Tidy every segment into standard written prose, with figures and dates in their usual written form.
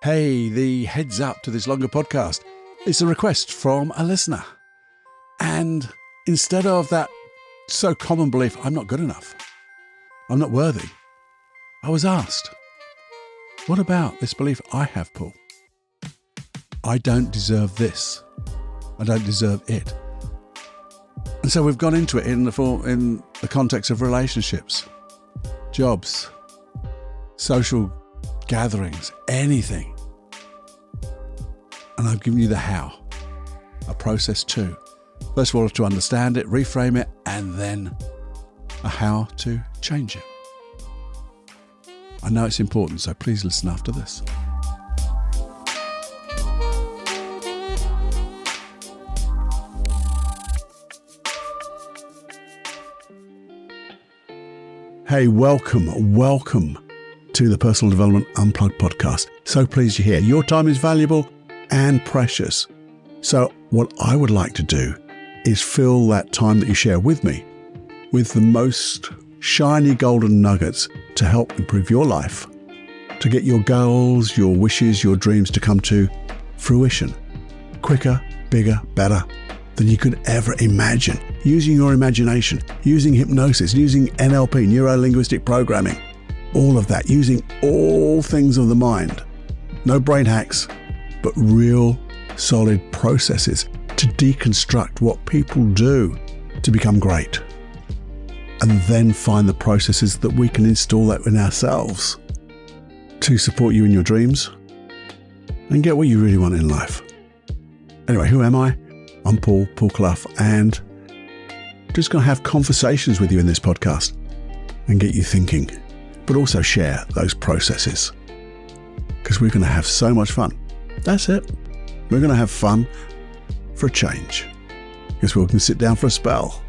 Hey, the heads up to this longer podcast is a request from a listener. And instead of that so common belief, I'm not good enough, I'm not worthy, I was asked, what about this belief I have, Paul? I don't deserve this. I don't deserve it. And so we've gone into it in the context of relationships, jobs, social gatherings, anything. And I've given you the how, a process too. First of all, to understand it, reframe it, and then a how to change it. I know it's important, so please listen after this. Hey, welcome to the Personal Development Unplugged podcast. So pleased you're here. Your time is valuable and precious. So what I would like to do is fill that time that you share with me with the most shiny golden nuggets to help improve your life, to get your goals, your wishes, your dreams to come to fruition quicker, bigger, better than you could ever imagine, using your imagination, using hypnosis, using NLP, neuro-linguistic programming, all of that, using all things of the mind. No brain hacks, but real solid processes to deconstruct what people do to become great. And then find the processes that we can install that in ourselves to support you in your dreams and get what you really want in life. Anyway, who am I? I'm Paul Clough, and just going to have conversations with you in this podcast and get you thinking, but also share those processes because we're going to have so much fun. That's it. We're going to have fun for a change because we can sit down for a spell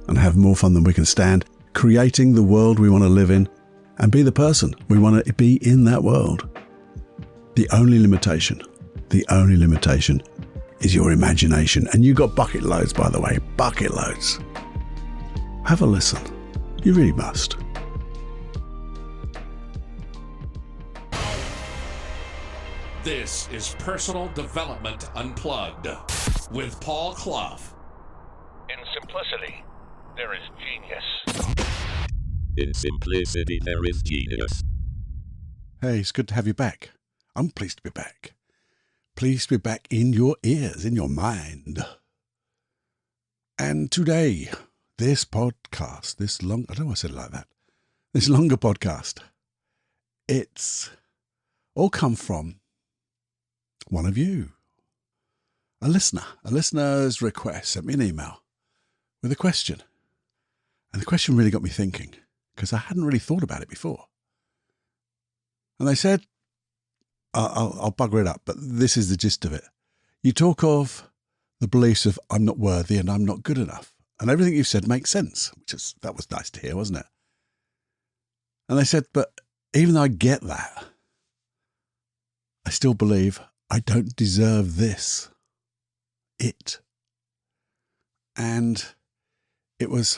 and have more fun than we can stand, creating the world we want to live in and be the person we want to be in that world. The only limitation is your imagination. And you got bucket loads, by the way, bucket loads. Have a listen. You really must. This is Personal Development Unplugged with Paul Clough. In simplicity, there is genius. In simplicity, there is genius. Hey, it's good to have you back. I'm pleased to be back. Pleased to be back in your ears, in your mind. And today, this podcast, I don't know why I said it like that. This longer podcast, it's all come from one of you. A listener's request sent me an email with a question. And the question really got me thinking because I hadn't really thought about it before. And they said, I'll bugger it up, but this is the gist of it. You talk of the beliefs of I'm not worthy and I'm not good enough. And everything you've said makes sense, that was nice to hear, wasn't it? And they said, but even though I get that, I still believe I don't deserve this. And it was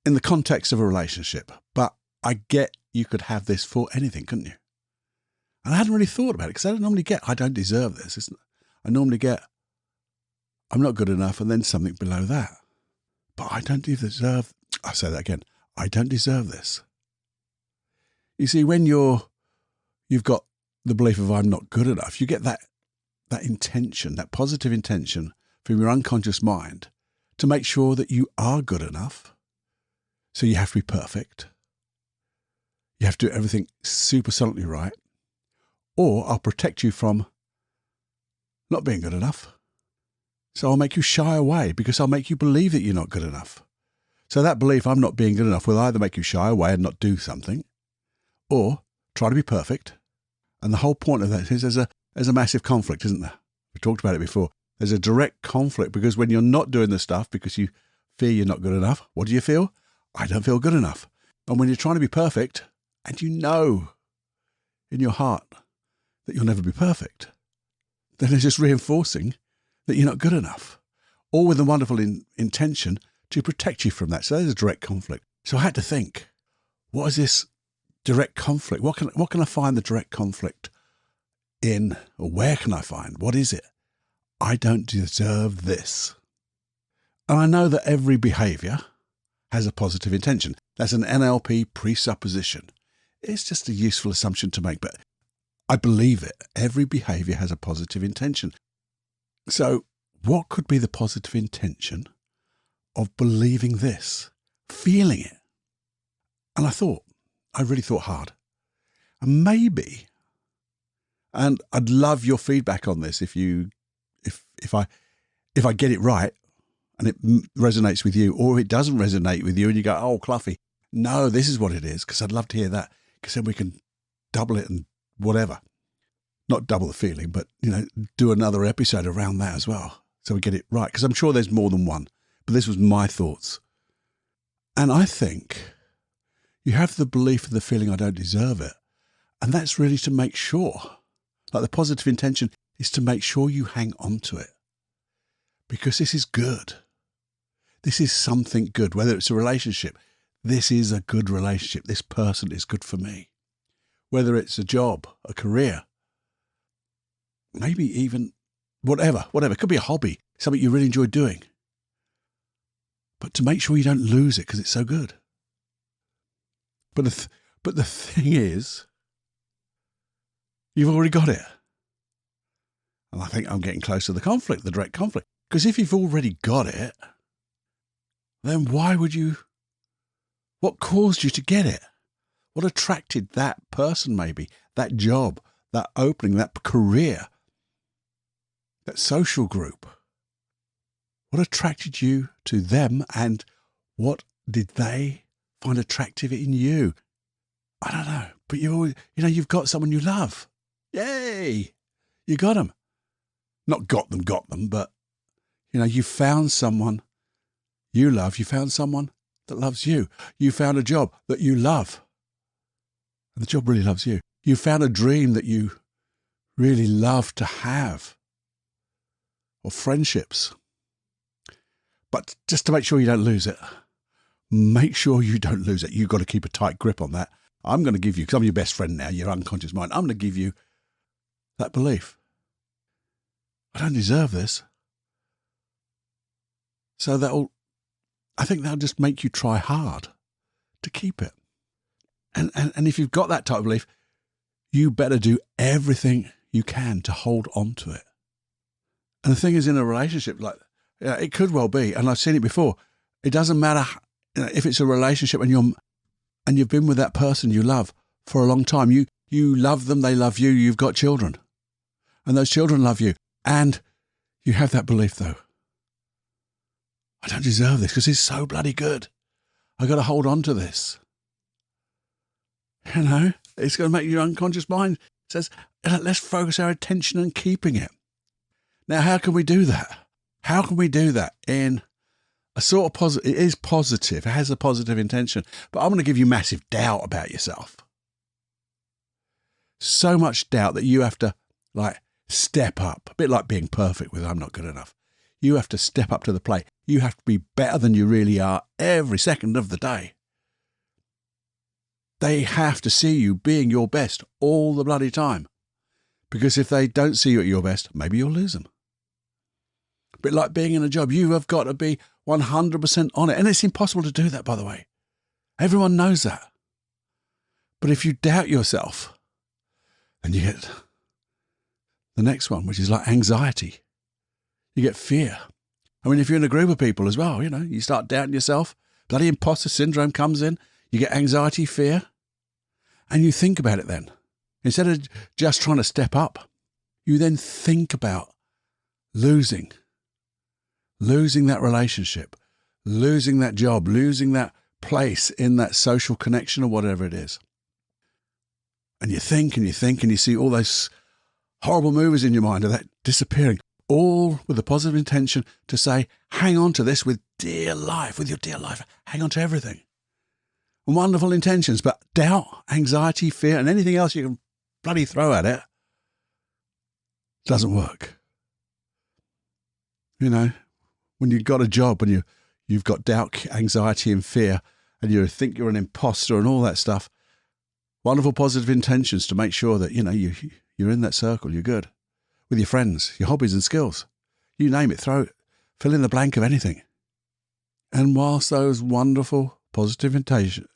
in the context of a relationship, but I get you could have this for anything, couldn't you? And I hadn't really thought about it because I don't normally get, I don't deserve this. I normally get, I'm not good enough and then something below that. But I don't deserve, I'll say that again, I don't deserve this. You see, when you've got the belief of I'm not good enough, you get that intention, that positive intention from your unconscious mind to make sure that you are good enough. So you have to be perfect. You have to do everything super solidly right. Or I'll protect you from not being good enough. So I'll make you shy away because I'll make you believe that you're not good enough. So that belief I'm not being good enough will either make you shy away and not do something, or try to be perfect. And the whole point of that is there's a massive conflict, isn't there? We talked about it before. There's a direct conflict because when you're not doing the stuff because you fear you're not good enough, what do you feel? I don't feel good enough. And when you're trying to be perfect and you know in your heart that you'll never be perfect, then it's just reinforcing that you're not good enough, all with a wonderful intention to protect you from that. So there's a direct conflict. So I had to think, what is this direct conflict? What can I find the direct conflict in, or where can I find, what is it? I don't deserve this. And I know that every behavior has a positive intention. That's an NLP presupposition. It's just a useful assumption to make, but I believe it. Every behavior has a positive intention. So what could be the positive intention of believing this, feeling it? And I really thought hard. And maybe, and I'd love your feedback on this if I get it right and it resonates with you, or if it doesn't resonate with you and you go, oh, Cluffy, no, this is what it is, because I'd love to hear that, because then we can double it and whatever. Not double the feeling, but, do another episode around that as well, so we get it right, because I'm sure there's more than one, but this was my thoughts. And I think you have the belief and the feeling I don't deserve it, and that's really to make sure, like the positive intention is to make sure you hang on to it, because this is good. This is something good, whether it's a relationship. This is a good relationship. This person is good for me. Whether it's a job, a career, maybe even whatever. It could be a hobby, something you really enjoy doing. But to make sure you don't lose it because it's so good. But the thing is, you've already got it. And I think I'm getting close to the conflict, the direct conflict. Because if you've already got it, then what caused you to get it? What attracted that person maybe, that job, that opening, that career, that social group? What attracted you to them, and what did they find attractive in you? I don't know, but you've got someone you love. Yay! You got them. Not got them, but, you found someone you love. You found someone that loves you. You found a job that you love. And the job really loves you. You found a dream that you really love to have. Or friendships. But just to make sure you don't lose it. Make sure you don't lose it. You've got to keep a tight grip on that. I'm going to give you, because I'm your best friend now, your unconscious mind, I'm going to give you that belief. I don't deserve this. So I think that'll just make you try hard to keep it. And if you've got that type of belief, you better do everything you can to hold on to it. And the thing is, in a relationship, it could well be, and I've seen it before, it doesn't matter if it's a relationship and you've been with that person you love for a long time. You love them, they love you, you've got children. And those children love you. And you have that belief, though. I don't deserve this because it's so bloody good. I got to hold on to this. It's going to make your unconscious mind says, let's focus our attention on keeping it. Now, how can we do that? How can we do that in a sort of positive? It is positive. It has a positive intention. But I'm going to give you massive doubt about yourself. So much doubt that you have to step up. A bit like being perfect with I'm not good enough. You have to step up to the plate. You have to be better than you really are every second of the day. They have to see you being your best all the bloody time. Because if they don't see you at your best, maybe you'll lose them. A bit like being in a job. You have got to be 100% on it. And it's impossible to do that, by the way. Everyone knows that. But if you doubt yourself, then you get the next one, which is like anxiety. You get fear. I mean, if you're in a group of people as well, you start doubting yourself. Bloody imposter syndrome comes in. You get anxiety, fear. And you think about it then. Instead of just trying to step up, you then think about losing that relationship, losing that job, losing that place in that social connection or whatever it is. And you think and you think and you see all those horrible movies in your mind of that disappearing, all with the positive intention to say, hang on to this with your dear life, hang on to everything. And wonderful intentions, but doubt, anxiety, fear, and anything else you can bloody throw at it doesn't work. When you've got a job and you've got doubt, anxiety, and fear, and you think you're an imposter and all that stuff, wonderful positive intentions to make sure that, you you're in that circle, you're good. With your friends, your hobbies and skills. You name it, fill in the blank of anything. And whilst those wonderful positive intentions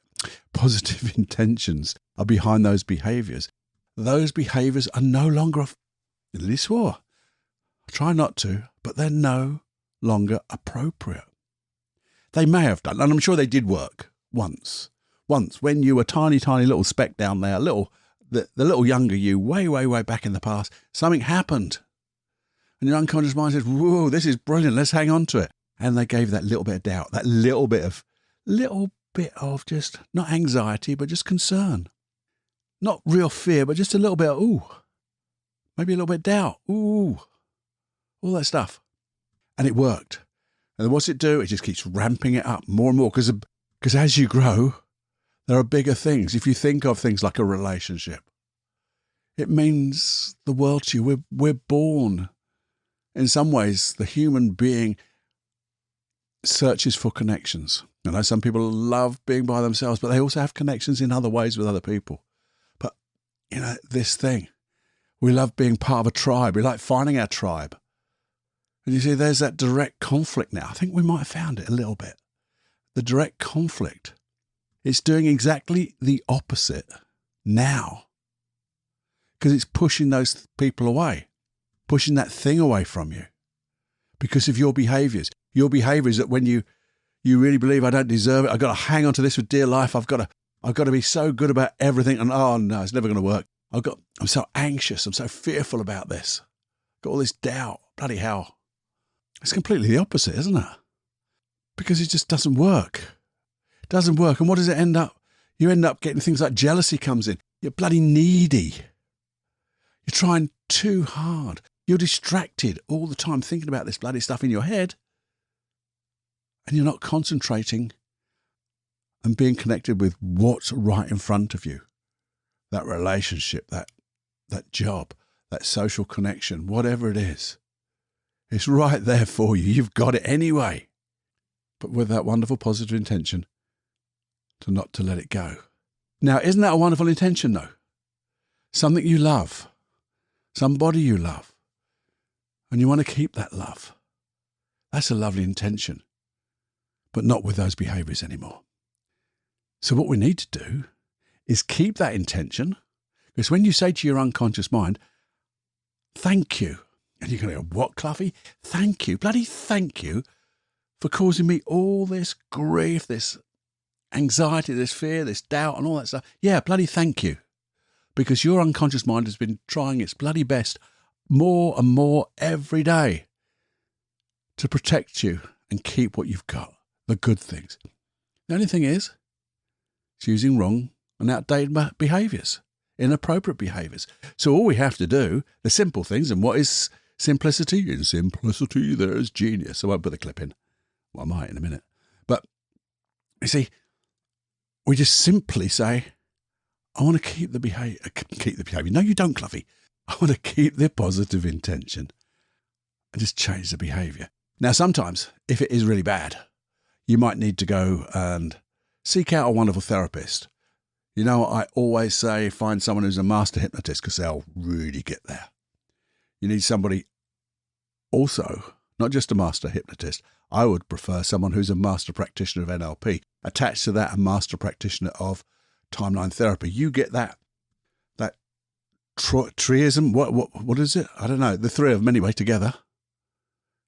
are behind those behaviours are no longer, I try not to, but they're no longer appropriate. They may have done, and I'm sure they did work once when you were tiny little speck down there, the little younger you, way back in the past, something happened. And your unconscious mind says, whoa, this is brilliant, let's hang on to it. And they gave that little bit of doubt, that little bit of just, not anxiety, but just concern. Not real fear, but just a little bit of, maybe a little bit of doubt, all that stuff. And it worked. And what's it do? It just keeps ramping it up more and more, because as you grow, there are bigger things. If you think of things like a relationship, it means the world to you. We're born. In some ways, the human being searches for connections. I know some people love being by themselves, but they also have connections in other ways with other people. But, this thing, we love being part of a tribe. We like finding our tribe. And you see, there's that direct conflict now. I think we might have found it a little bit. The direct conflict. It's doing exactly the opposite now. Because it's pushing those people away. Pushing that thing away from you. Because of your behaviours. Your behaviours that when you really believe I don't deserve it, I've got to hang on to this for dear life, I've got to be so good about everything, and oh no, it's never going to work. I'm so anxious, I'm so fearful about this. Got all this doubt. Bloody hell. It's completely the opposite, isn't it? Because it just doesn't work. It doesn't work. And what does it end up? You end up getting things like jealousy comes in. You're bloody needy. You're trying too hard. You're distracted all the time thinking about this bloody stuff in your head. And you're not concentrating and being connected with what's right in front of you. That relationship, that job, that social connection, whatever it is. It's right there for you. You've got it anyway. But with that wonderful positive intention not to let it go. Now, isn't that a wonderful intention though? Something you love. Somebody you love. And you want to keep that love. That's a lovely intention. But not with those behaviours anymore. So what we need to do is keep that intention. Because when you say to your unconscious mind, thank you. And you're going to go, what, Cluffy? Thank you, bloody thank you for causing me all this grief, this anxiety, this fear, this doubt and all that stuff. Yeah, bloody thank you. Because your unconscious mind has been trying its bloody best more and more every day to protect you and keep what you've got, the good things. The only thing is, it's using wrong and outdated behaviours, inappropriate behaviours. So all we have to do, the simple things, and what is simplicity? In simplicity, there is genius. I won't put the clip in. Well, I might in a minute. But, you see, we just simply say, I want to keep the behaviour. No, you don't, Cluffy. I want to keep the positive intention and just change the behaviour. Now, sometimes, if it is really bad, you might need to go and seek out a wonderful therapist. You know, I always say find someone who's a master hypnotist because they'll really get there. You need somebody also, not just a master hypnotist. I would prefer someone who's a master practitioner of NLP. Attached to that, a master practitioner of timeline therapy. You get that triism. What is it? I don't know. The three of them anyway together.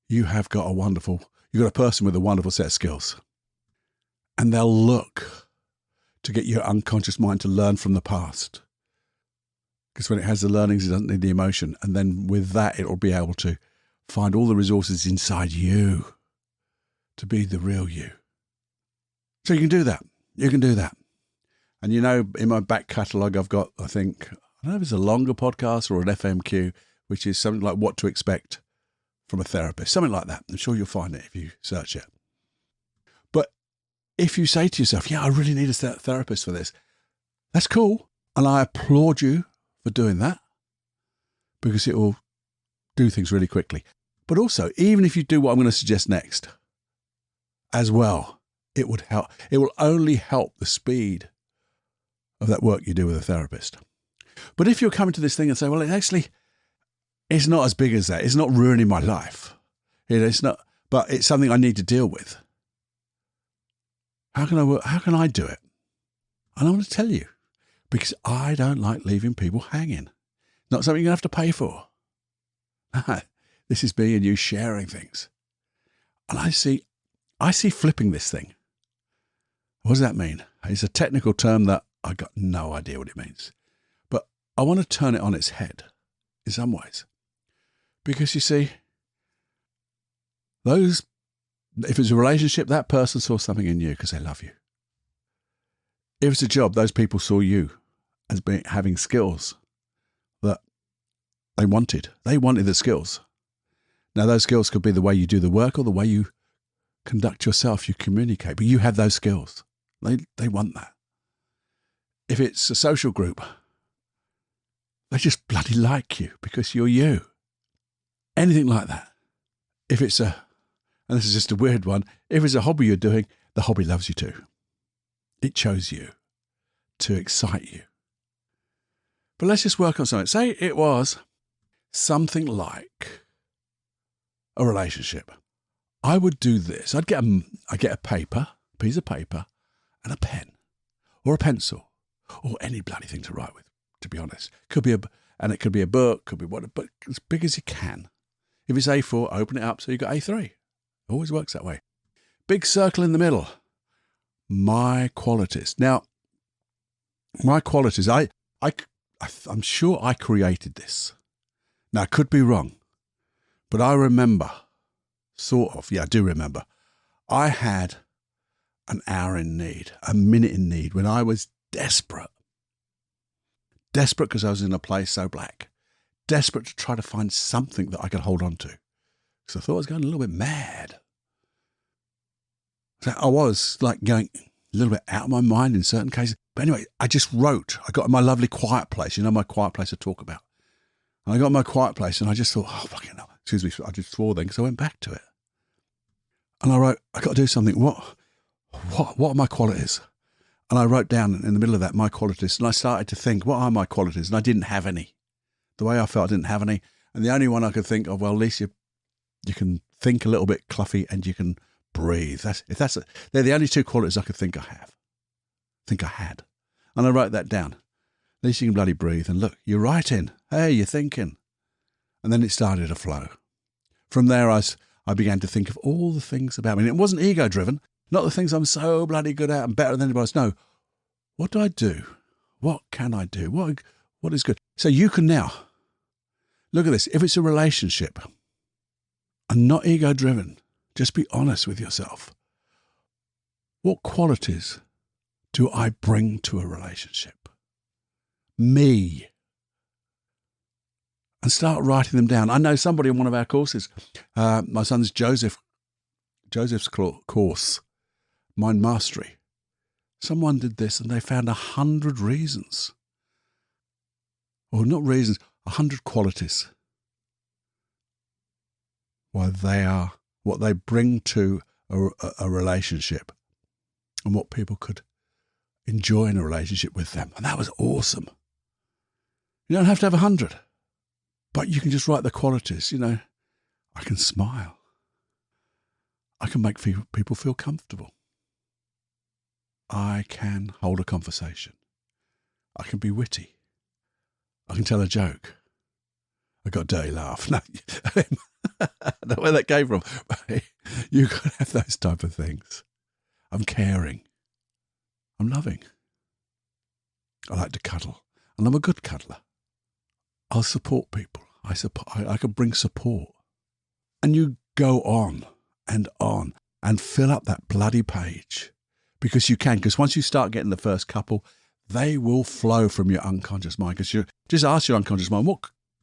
You've got a person with a wonderful set of skills. And they'll look to get your unconscious mind to learn from the past. Because when it has the learnings, it doesn't need the emotion. And then with that, it will be able to find all the resources inside you to be the real you. So you can do that. You can do that. And you know, in my back catalogue, I've got, I don't know if it's a longer podcast or an FMQ, which is something like what to expect from a therapist, something like that. I'm sure you'll find it if you search it. But if you say to yourself, yeah, I really need a therapist for this, that's cool. And I applaud you for doing that because it will do things really quickly. But also, even if you do what I'm going to suggest next as well, it would help. It will only help the speed of that work you do with a therapist. But if you're coming to this thing and say, well, it's not as big as that. It's not ruining my life. It's not, but it's something I need to deal with. How can I do it? And I want to tell you, because I don't like leaving people hanging. Not something you're going to have to pay for. This is me and you sharing things. And I see flipping this thing. What does that mean? It's a technical term that I got no idea what it means. But I want to turn it on its head in some ways. Because you see, if it's a relationship, that person saw something in you because they love you. If it's a job, those people saw you as having skills that they wanted. They wanted the skills. Now, those skills could be the way you do the work or the way you conduct yourself, you communicate, but you have those skills. They want that. If it's a social group, they just bloody like you because you're you. Anything like that. If it's and this is just a weird one, if it's a hobby you're doing, the hobby loves you too. It chose you to excite you. But let's just work on something. Say it was something like a relationship. I would do this. I'd get a piece of paper, and a pen, or a pencil, or any bloody thing to write with. To be honest, it could be a book, could be what, but as big as you can. If it's A4, open it up so you got A3. It always works that way. Big circle in the middle. My qualities. Now, my qualities. I'm sure I created this. Now, I could be wrong, but I remember, I do remember, I had an hour in need, a minute in need, when I was desperate. Desperate because I was in a place so black. Desperate to try to find something that I could hold on to. Because I thought I was going a little bit mad. So I was like going a little bit out of my mind in certain cases. But anyway, I just wrote. I got in my lovely quiet place. You know my quiet place I talk about. And I got in my quiet place and I just thought, oh, fucking hell. Excuse me, I just swore then because I went back to it. And I wrote, I got to do something. What are my qualities? And I wrote down in the middle of that my qualities. And I started to think, what are my qualities? And I didn't have any. The way I felt, I didn't have any. And the only one I could think of, well, at least you can think a little bit cluffy and you can breathe. They're the only two qualities I could think I had. And I wrote that down. At least you can bloody breathe. And look, you're writing. Hey, you're thinking. And then it started to flow. From there, I began to think of all the things about me. And it wasn't ego-driven. Not the things I'm so bloody good at and better than anybody else. No. What do I do? What can I do? What is good? So you can now, look at this. If it's a relationship and not ego-driven, just be honest with yourself. What qualities do I bring to a relationship? Me. And start writing them down. I know somebody in one of our courses, my son's Joseph's course, Mind Mastery. Someone did this and they found 100 reasons. Or not reasons, 100 qualities. Why they are, what they bring to a relationship and what people could enjoy in a relationship with them. And that was awesome. You don't have to have 100, but you can just write the qualities. You know, I can smile. I can make people feel comfortable. I can hold a conversation. I can be witty. I can tell a joke. I got a dirty laugh. No, I don't know where that came from. You've got to have those type of things. I'm caring. I'm loving. I like to cuddle. And I'm a good cuddler. I'll support people. I can bring support. And you go on and fill up that bloody page. Because you can. Because once you start getting the first couple, they will flow from your unconscious mind. Because you just ask your unconscious mind,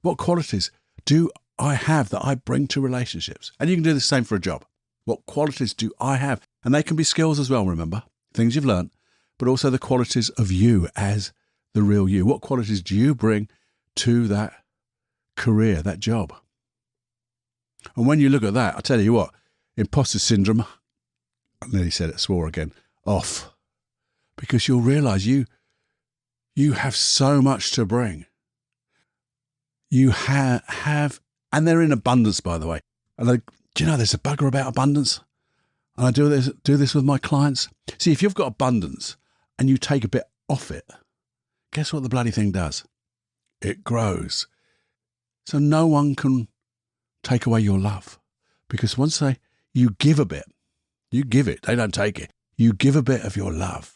what qualities do I have that I bring to relationships? And you can do the same for a job. What qualities do I have? And they can be skills as well, remember? Things you've learned, but also the qualities of you as the real you. What qualities do you bring to that career, that job? And when you look at that, I tell you what, imposter syndrome, I nearly said it, swore again, off. Because you'll realise you You have so much to bring. You have, and they're in abundance, by the way. And do you know there's a bugger about abundance? And I do this with my clients. See, if you've got abundance and you take a bit off it, guess what the bloody thing does? It grows. So no one can take away your love. Because once you give a bit, you give it, they don't take it. You give a bit of your love.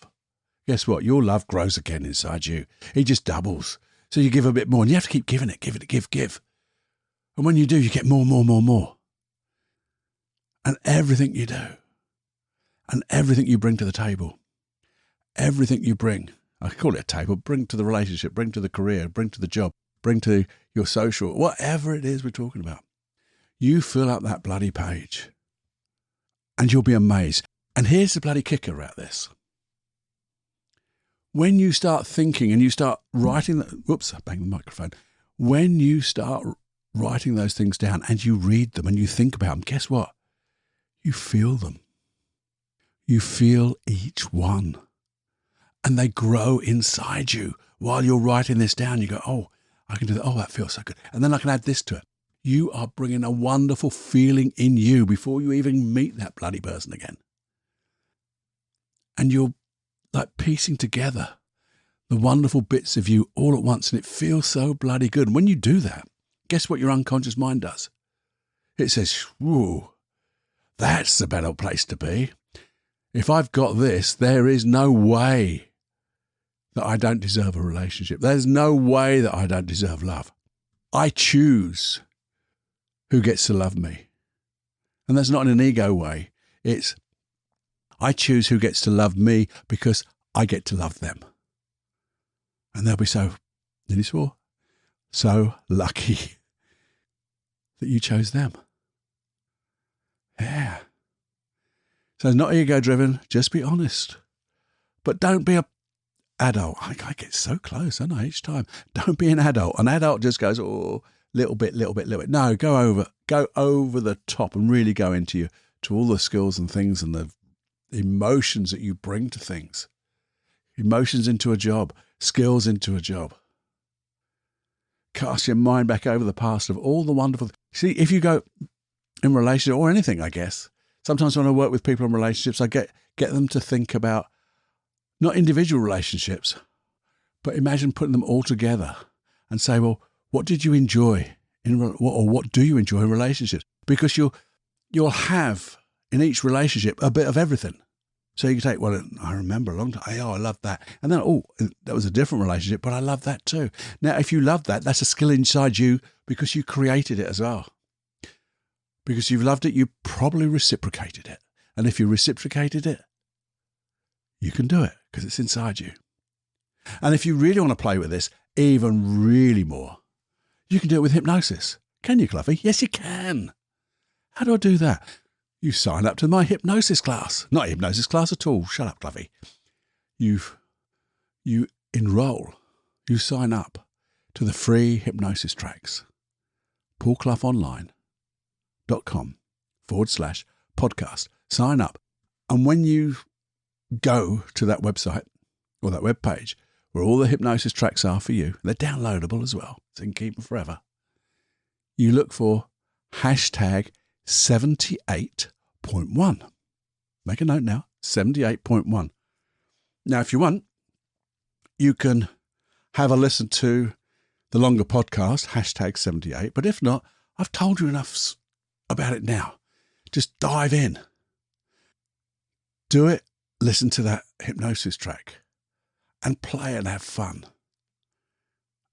Guess what? Your love grows again inside you. It just doubles. So you give a bit more and you have to keep giving it, give. And when you do, you get more. And everything you do, and everything you bring to the table, everything you bring, I call it a table, bring to the relationship, bring to the career, bring to the job, bring to your social, whatever it is we're talking about. You fill up that bloody page and you'll be amazed. And here's the bloody kicker about this. When you start thinking and you start writing, whoops, I banged the microphone. When you start writing those things down and you read them and you think about them, guess what? You feel them. You feel each one. And they grow inside you. While you're writing this down, you go, oh, I can do that. Oh, that feels so good. And then I can add this to it. You are bringing a wonderful feeling in you before you even meet that bloody person again. And you're like piecing together the wonderful bits of you all at once. And it feels so bloody good. And when you do that, guess what your unconscious mind does? It says, whoa, that's a better place to be. If I've got this, there is no way that I don't deserve a relationship. There's no way that I don't deserve love. I choose who gets to love me. And that's not in an ego way. It's I choose who gets to love me because I get to love them. And they'll be so lucky that you chose them. Yeah. So it's not ego driven, just be honest. But don't be a adult. I get so close, don't I, each time. Don't be an adult. An adult just goes, oh, little bit. No, go over the top and really go into all the skills and things and the emotions that you bring to things. Emotions into a job, skills into a job. Cast your mind back over the past of all the wonderful. See, if you go in relationship or anything, I guess, sometimes when I work with people in relationships, I get them to think about not individual relationships, but imagine putting them all together and say, well, what did you enjoy what do you enjoy in relationships? Because you'll have in each relationship a bit of everything. So you can take, well, I remember a long time, oh, I love that. And then, oh, that was a different relationship, but I love that too. Now, if you love that, that's a skill inside you because you created it as well. Because you've loved it, you probably reciprocated it. And if you reciprocated it, you can do it because it's inside you. And if you really want to play with this, even really more, you can do it with hypnosis. Can you, Cluffy? Yes, you can. How do I do that? You sign up to my hypnosis class. Not a hypnosis class at all. Shut up, Cluffy. You enroll. You sign up to the free hypnosis tracks. paulcloughonline.com/podcast. Sign up. And when you go to that website or that web page where all the hypnosis tracks are for you, they're downloadable as well, so you can keep them forever. You look for hashtag 78.1. Make a note now, 78.1. Now, if you want, you can have a listen to the longer podcast, hashtag 78. But if not, I've told you enough about it now. Just dive in. Do it. Listen to that hypnosis track and play and have fun.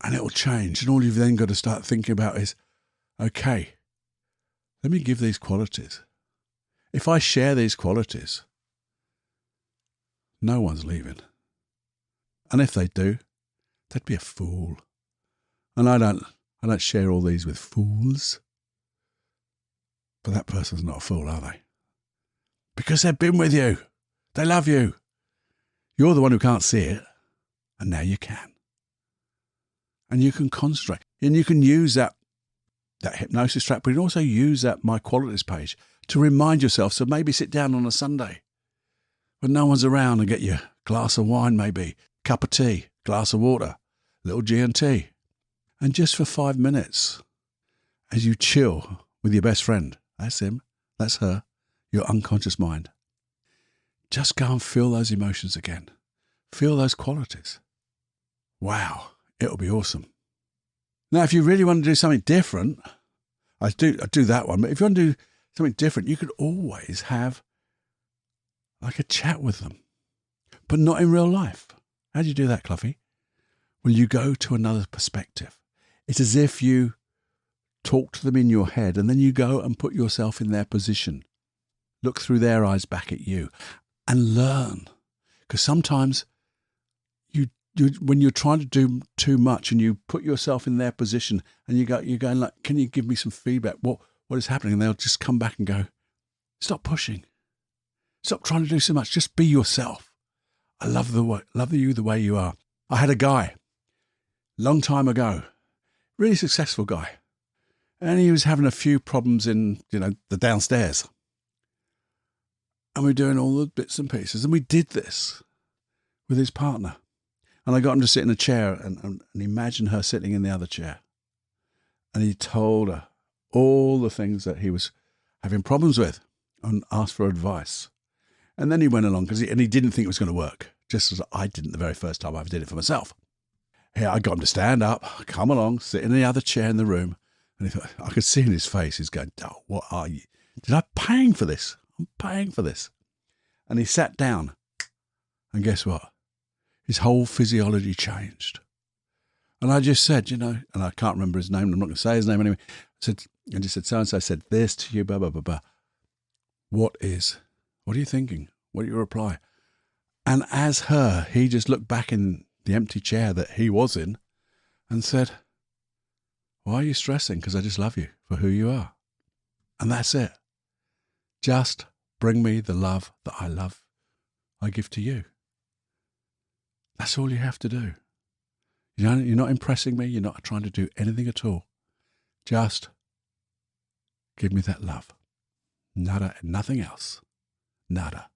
And it'll change. And all you've then got to start thinking about is, okay, let me give these qualities. If I share these qualities, no one's leaving. And if they do, they'd be a fool. And I don't share all these with fools. But that person's not a fool, are they? Because they've been with you. They love you. You're the one who can't see it. And now you can. And you can concentrate. And you can use that hypnosis track, but you can also use that My Qualities page to remind yourself. So maybe sit down on a Sunday when no one's around and get your glass of wine, maybe, cup of tea, glass of water, little G&T. And just for 5 minutes, as you chill with your best friend, that's him, that's her, your unconscious mind, just go and feel those emotions again. Feel those qualities. Wow, it'll be awesome. Now, if you really want to do something different, I do that one, but if you want to do something different, you could always have like a chat with them, but not in real life. How do you do that, Cluffy? Well, you go to another perspective. It's as if you talk to them in your head and then you go and put yourself in their position. Look through their eyes back at you and learn. Because sometimes you when you're trying to do too much and you put yourself in their position and you're going like, can you give me some feedback? What is happening? And they'll just come back and go, stop pushing. Stop trying to do so much. Just be yourself. I love you the way you are. I had a guy, long time ago, really successful guy. And he was having a few problems in, the downstairs. And we're doing all the bits and pieces. And we did this with his partner. And I got him to sit in a chair and imagine her sitting in the other chair. And he told her all the things that he was having problems with and asked for advice. And then he went along because he didn't think it was going to work, just as I didn't the very first time I ever did it for myself. Yeah, I got him to stand up, come along, sit in the other chair in the room. And he thought, I could see in his face, he's going, oh, what are you? Did I paying for this? I'm paying for this. And he sat down. And guess what? His whole physiology changed. And I just said, and I can't remember his name. I'm not going to say his name anyway. I just said, so-and-so said this to you, blah, blah, blah, blah. What are you thinking? What are your reply? And as he just looked back in the empty chair that he was in and said, why are you stressing? Because I just love you for who you are. And that's it. Just bring me the love that I give to you. That's all you have to do. You're not impressing me. You're not trying to do anything at all. Just give me that love. Nada, nothing else. Nada.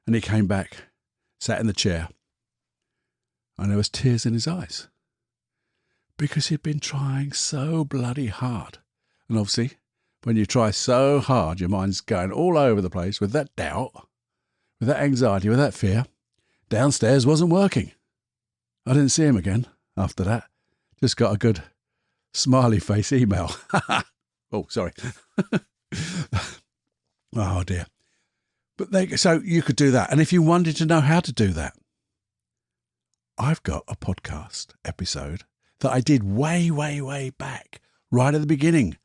And he came back, sat in the chair, and there was tears in his eyes. Because he'd been trying so bloody hard. And obviously, when you try so hard, your mind's going all over the place with that doubt, with that anxiety, with that fear. Downstairs wasn't working. I didn't see him again after that. Just got a good smiley face email. Oh, sorry. Oh, dear. But so you could do that. And if you wanted to know how to do that, I've got a podcast episode that I did way, way, way back, right at the beginning.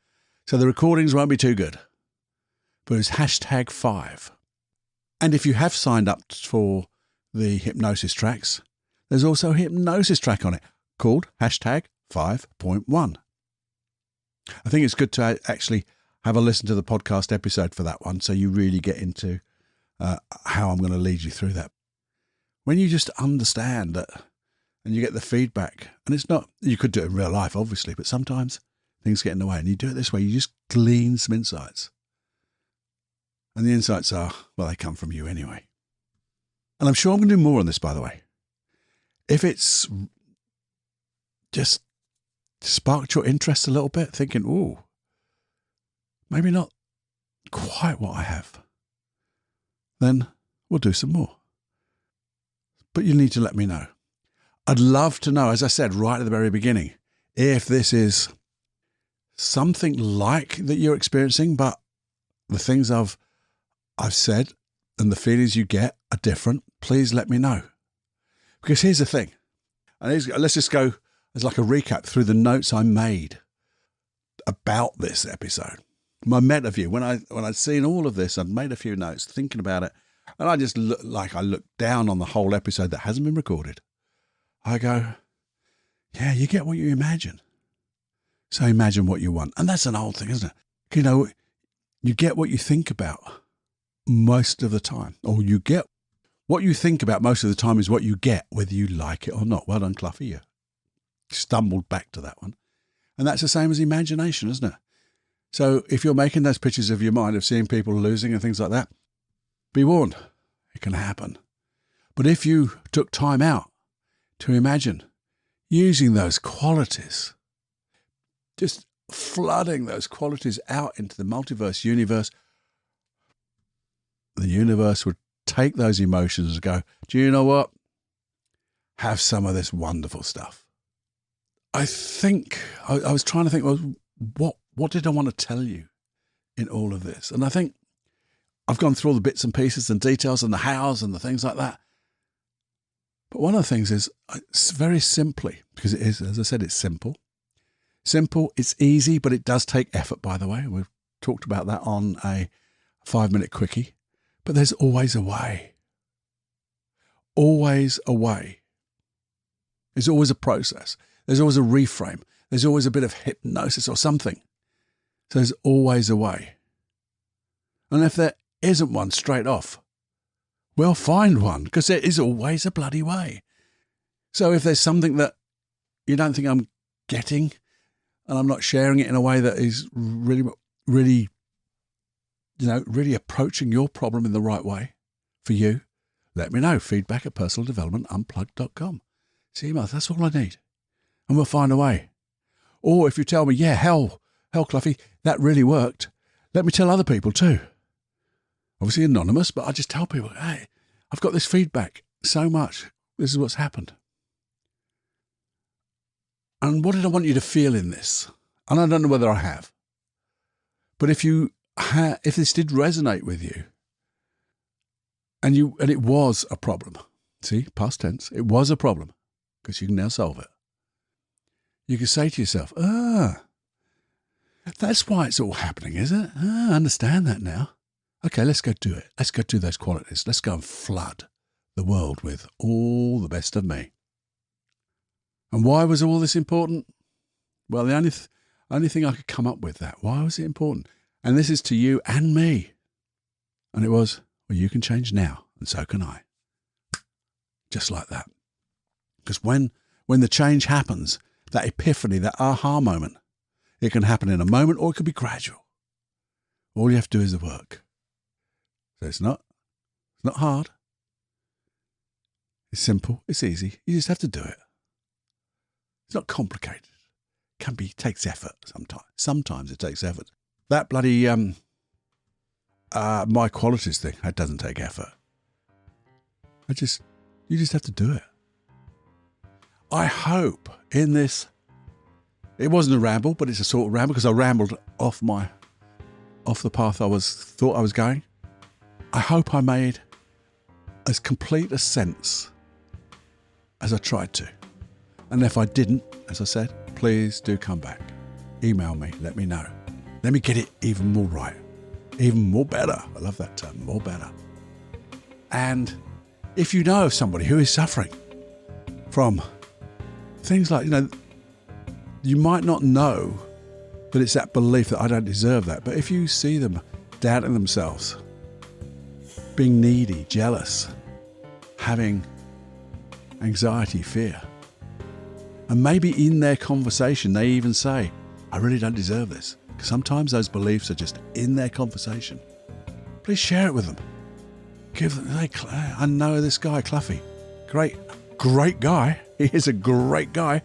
So the recordings won't be too good. But it's #5. And if you have signed up for the hypnosis tracks, there's also a hypnosis track on it called #5.1. I think it's good to actually have a listen to the podcast episode for that one so you really get into how I'm going to lead you through that. When you just understand that and you get the feedback, and it's not, you could do it in real life, obviously, but sometimes things get in the way and you do it this way, you just glean some insights. And the insights are, well, they come from you anyway. And I'm sure I'm going to do more on this, by the way. If it's just sparked your interest a little bit, thinking, ooh, maybe not quite what I have, then we'll do some more. But you need to let me know. I'd love to know, as I said right at the very beginning, if this is something like that you're experiencing, but the things I've said and the feelings you get are different, please let me know. Because here's the thing, and let's just go as like a recap through the notes I made about this episode. My meta view, when I'd seen all of this, I'd made a few notes thinking about it, and I just looked down on the whole episode that hasn't been recorded. I go, yeah, you get what you imagine. So imagine what you want. And that's an old thing, isn't it? You get what you think about most of the time. Or you get what you think about most of the time is what you get, whether you like it or not. Well done, Cluffy. You stumbled back to that one. And that's the same as imagination, isn't it? So if you're making those pictures of your mind of seeing people losing and things like that, be warned, it can happen. But if you took time out to imagine using those qualities, just flooding those qualities out into the multiverse universe. The universe would take those emotions and go, do you know what? Have some of this wonderful stuff. I think, I was trying to think, well, what did I want to tell you in all of this? And I think I've gone through all the bits and pieces and details and the hows and the things like that. But one of the things is, it's very simply, because it is, as I said, it's simple. Simple, it's easy, but it does take effort, by the way. We've talked about that on a 5-minute quickie. But there's always a way. Always a way. There's always a process. There's always a reframe. There's always a bit of hypnosis or something. So there's always a way. And if there isn't one straight off, well, find one, because there is always a bloody way. So if there's something that you don't think I'm getting, and I'm not sharing it in a way that is really, really, really approaching your problem in the right way for you, let me know. Feedback at personaldevelopmentunplugged.com. See, email, that's all I need. And we'll find a way. Or if you tell me, yeah, hell, Cluffy, that really worked, let me tell other people too. Obviously anonymous, but I just tell people, hey, I've got this feedback so much. This is what's happened. And what did I want you to feel in this? And I don't know whether I have. But if this did resonate with you, and it was a problem, see, past tense, it was a problem, because you can now solve it. You can say to yourself, that's why it's all happening, is it? I understand that now. Okay, let's go do it. Let's go do those qualities. Let's go and flood the world with all the best of me. And why was all this important? Well, the only thing I could come up with that. Why was it important? And this is to you and me. And it was, well, you can change now, and so can I. Just like that. Because when the change happens, that epiphany, that aha moment, it can happen in a moment or it could be gradual. All you have to do is the work. So it's not hard. It's simple. It's easy. You just have to do it. It's not complicated. Takes effort sometimes. Sometimes it takes effort. That bloody my qualities thing, that doesn't take effort. You just have to do it. I hope in this, it wasn't a ramble, but it's a sort of ramble because I rambled off the path thought I was going. I hope I made as complete a sense as I tried to. And if I didn't, as I said, please do come back. Email me, let me know. Let me get it even more right. Even more better. I love that term, more better. And if you know of somebody who is suffering from things like, you might not know that it's that belief that I don't deserve that. But if you see them doubting themselves, being needy, jealous, having anxiety, fear, and maybe in their conversation they even say, I really don't deserve this. Because sometimes those beliefs are just in their conversation. Please share it with them. Give them, hey, I know this guy, Cluffy. Great guy. He is a great guy.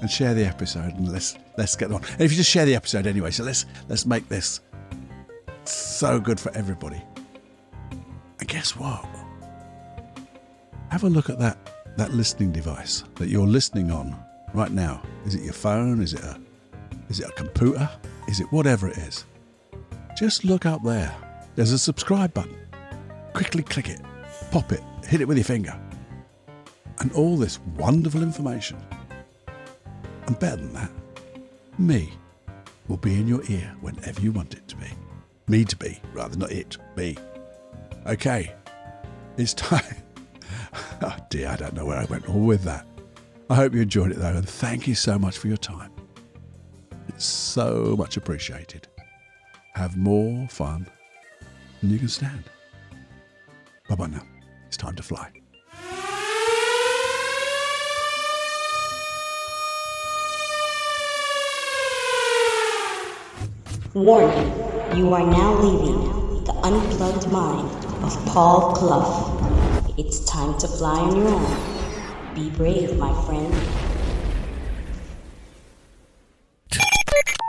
And share the episode and let's get on. And if you just share the episode anyway, so let's make this so good for everybody. And guess what? Have a look at that listening device that you're listening on right now. Is it your phone? Is it a computer? Is it whatever it is? Just look up there. There's a subscribe button. Quickly click it, pop it, hit it with your finger. And all this wonderful information. And better than that, me will be in your ear whenever you want it to be. Me to be, rather, not it, me. Okay, it's time. Oh dear, I don't know where I went all with that. I hope you enjoyed it though, and thank you so much for your time. It's so much appreciated. Have more fun than you can stand. Bye-bye now. It's time to fly. Warning, you are now leaving the unplugged mind of Paul Clough. It's time to fly on your own. Be brave, my friend.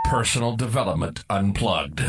Personal Development Unplugged.